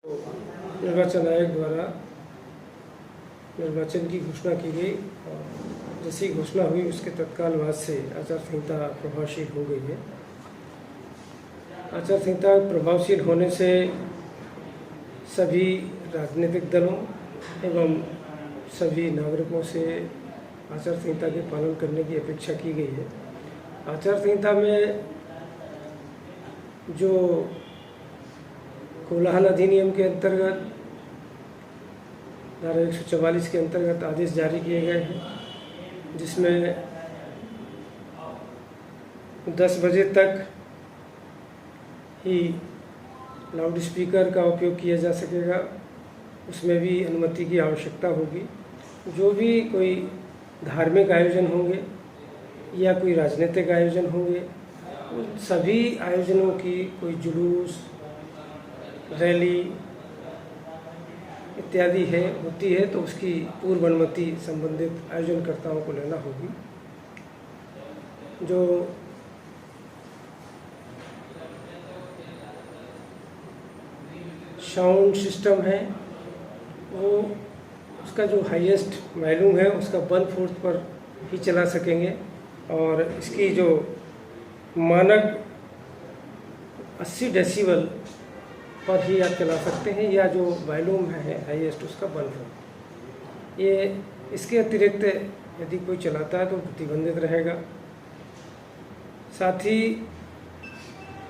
निर्वाचन आयोग द्वारा निर्वाचन की घोषणा की गई और जैसी घोषणा हुई उसके तत्काल बाद से आचार संहिता प्रभावशील हो गई है। आचार संहिता प्रभावशील होने से सभी राजनीतिक दलों एवं सभी नागरिकों से आचार संहिता के पालन करने की अपेक्षा की गई है। आचार संहिता में जो कोलाहल अधिनियम के अंतर्गत धारा 144 के अंतर्गत आदेश जारी किए गए हैं, जिसमें 10 बजे तक ही लाउड स्पीकर का उपयोग किया जा सकेगा। उसमें भी अनुमति की आवश्यकता होगी। जो भी कोई धार्मिक आयोजन होंगे या कोई राजनीतिक आयोजन होंगे, उन सभी आयोजनों की कोई जुलूस, रैली इत्यादि होती है तो उसकी पूर्व अनुमति संबंधित आयोजनकर्ताओं को लेना होगी। जो साउंड सिस्टम है वो उसका जो हाईएस्ट वॉल्यूम है उसका 1/4 पर ही चला सकेंगे और इसकी जो मानक 80 डेसिबल पर ही आप चला सकते हैं, या जो वॉल्यूम है हाईएस्ट उसका 1/4। ये इसके अतिरिक्त यदि कोई चलाता है तो प्रतिबंधित रहेगा। साथ ही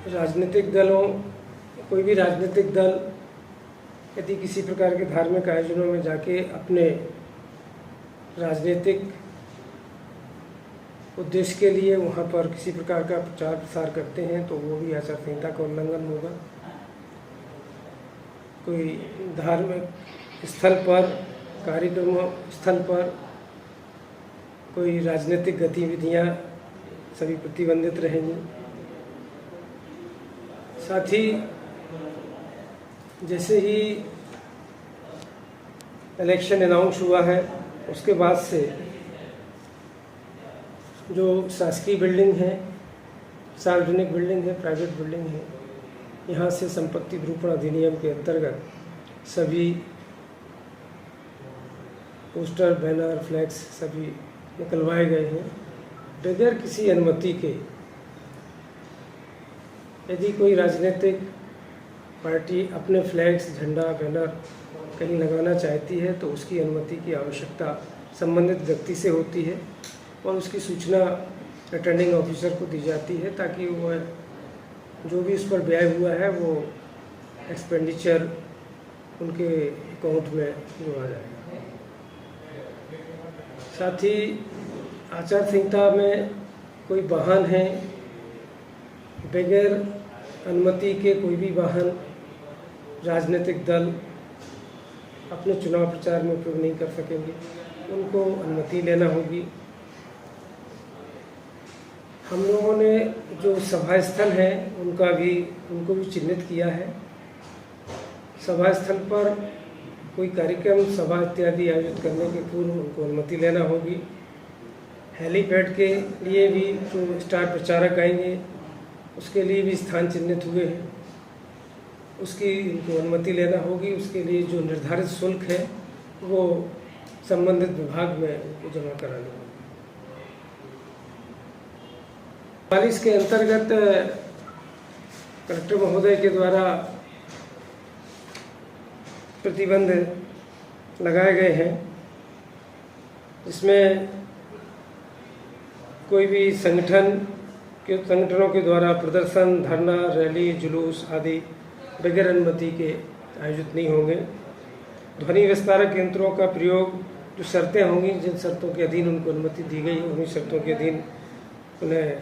राजनीतिक दलों, कोई भी राजनीतिक दल यदि किसी प्रकार के धार्मिक आयोजनों में जाके अपने राजनीतिक उद्देश्य के लिए वहाँ पर किसी प्रकार का प्रचार प्रसार करते हैं तो वो भी आचार संहिता का उल्लंघन होगा। कोई धार्मिक स्थल पर, कार्यक्रम स्थल पर कोई राजनीतिक गतिविधियाँ सभी प्रतिबंधित रहेंगी। साथ ही जैसे ही इलेक्शन अनाउंस हुआ है उसके बाद से जो शासकीय बिल्डिंग है, सार्वजनिक बिल्डिंग है, प्राइवेट बिल्डिंग है, यहाँ से संपत्ति विरूपण अधिनियम के अंतर्गत सभी पोस्टर, बैनर, फ्लैक्स सभी निकलवाए गए हैं बगैर किसी अनुमति के। यदि कोई राजनीतिक पार्टी अपने फ्लैक्स, झंडा, बैनर कहीं लगाना चाहती है तो उसकी अनुमति की आवश्यकता संबंधित व्यक्ति से होती है और उसकी सूचना रिटर्निंग ऑफिसर को दी जाती है ताकि वह जो भी उस पर व्यय हुआ है वो एक्सपेंडिचर उनके अकाउंट में जोड़ा जाएगा। साथ ही आचार संहिता में कोई वाहन है बगैर अनुमति के, कोई भी वाहन राजनीतिक दल अपने चुनाव प्रचार में उपयोग नहीं कर सकेंगे, उनको अनुमति लेना होगी। हम लोगों ने जो सभा स्थल है उनको भी चिन्हित किया है। सभा स्थल पर कोई कार्यक्रम, सभा इत्यादि आयोजित करने के पूर्व उनको अनुमति लेना होगी। हेलीपैड के लिए भी जो स्टार प्रचारक आएंगे उसके लिए भी स्थान चिन्हित हुए हैं, उसकी उनको अनुमति लेना होगी। उसके लिए जो निर्धारित शुल्क है वो संबंधित विभाग में उनको जमा कराना होगा। 44 के अंतर्गत कलेक्टर महोदय के द्वारा प्रतिबंध लगाए गए हैं, जिसमें कोई भी संगठनों के द्वारा प्रदर्शन, धरना, रैली, जुलूस आदि बगैर अनुमति के आयोजित नहीं होंगे। ध्वनि विस्तारक यंत्रों का प्रयोग, जो शर्तें होंगी, जिन शर्तों के अधीन उनको अनुमति दी गई उन्हीं शर्तों के अधीन उन्हें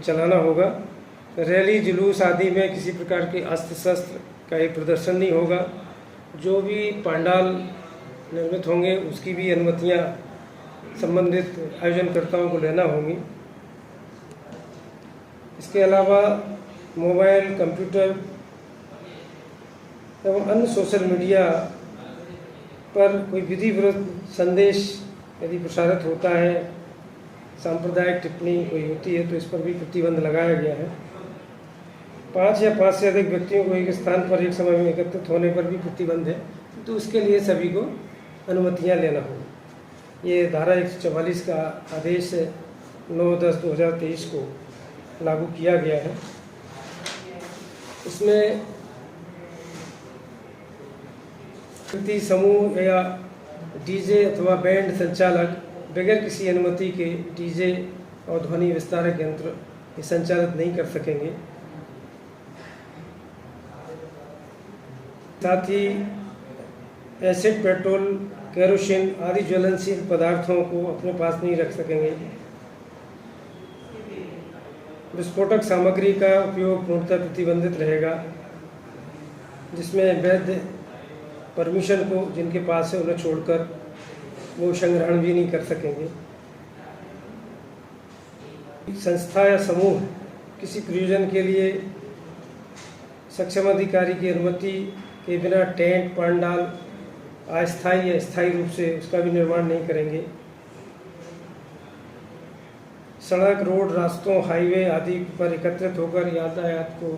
चलाना होगा। रैली, जुलूस आदि में किसी प्रकार के अस्त्र शस्त्र का एक प्रदर्शन नहीं होगा। जो भी पंडाल निर्मित होंगे उसकी भी अनुमतियां संबंधित आयोजनकर्ताओं को लेना होंगी। इसके अलावा मोबाइल, कंप्यूटर एवं अन्य सोशल मीडिया पर कोई विधि विरुद्ध संदेश यदि प्रसारित होता है, सांप्रदायिक टिप्पणी कोई होती है तो इस पर भी प्रतिबंध लगाया गया है। 5 या 5 से अधिक व्यक्तियों को एक स्थान पर एक समय में एकत्रित होने पर भी प्रतिबंध है, तो उसके लिए सभी को अनुमतियां लेना होगी। ये धारा 144 का आदेश 9/10/2023 को लागू किया गया है। इसमें व्यक्ति समूह या डीजे अथवा बैंड संचालक बगैर किसी अनुमति के डीजे और ध्वनि विस्तारक यंत्र ये संचालित नहीं कर सकेंगे। साथ ही एसिड, पेट्रोल, केरोसिन आदि ज्वलनशील पदार्थों को अपने पास नहीं रख सकेंगे। विस्फोटक सामग्री का उपयोग पूर्णतः प्रतिबंधित रहेगा, जिसमें वैध परमिशन को जिनके पास है उन्हें छोड़कर वो संग्रहण भी नहीं कर सकेंगे। संस्था या समूह किसी प्रयोजन के लिए सक्षम अधिकारी की अनुमति के बिना टेंट, पंडाल अस्थायी या स्थायी रूप से उसका भी निर्माण नहीं करेंगे। सड़क, रोड, रास्तों, हाईवे आदि पर एकत्रित होकर यातायात को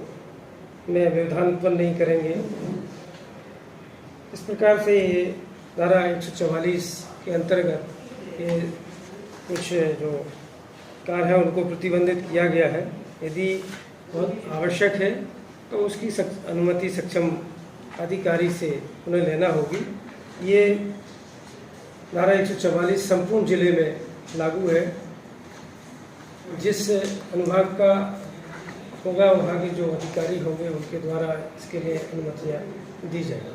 में व्यवधान उत्पन्न नहीं करेंगे। इस प्रकार से ये धारा 144 के अंतर्गत ये कुछ जो कार्य है उनको प्रतिबंधित किया गया है। यदि बहुत आवश्यक है तो उसकी अनुमति सक्षम अधिकारी से उन्हें लेना होगी। ये धारा 144 संपूर्ण जिले में लागू है। जिस अनुभाग का होगा वहाँ के जो अधिकारी होंगे उनके द्वारा इसके लिए अनुमतियाँ दी जाएगी।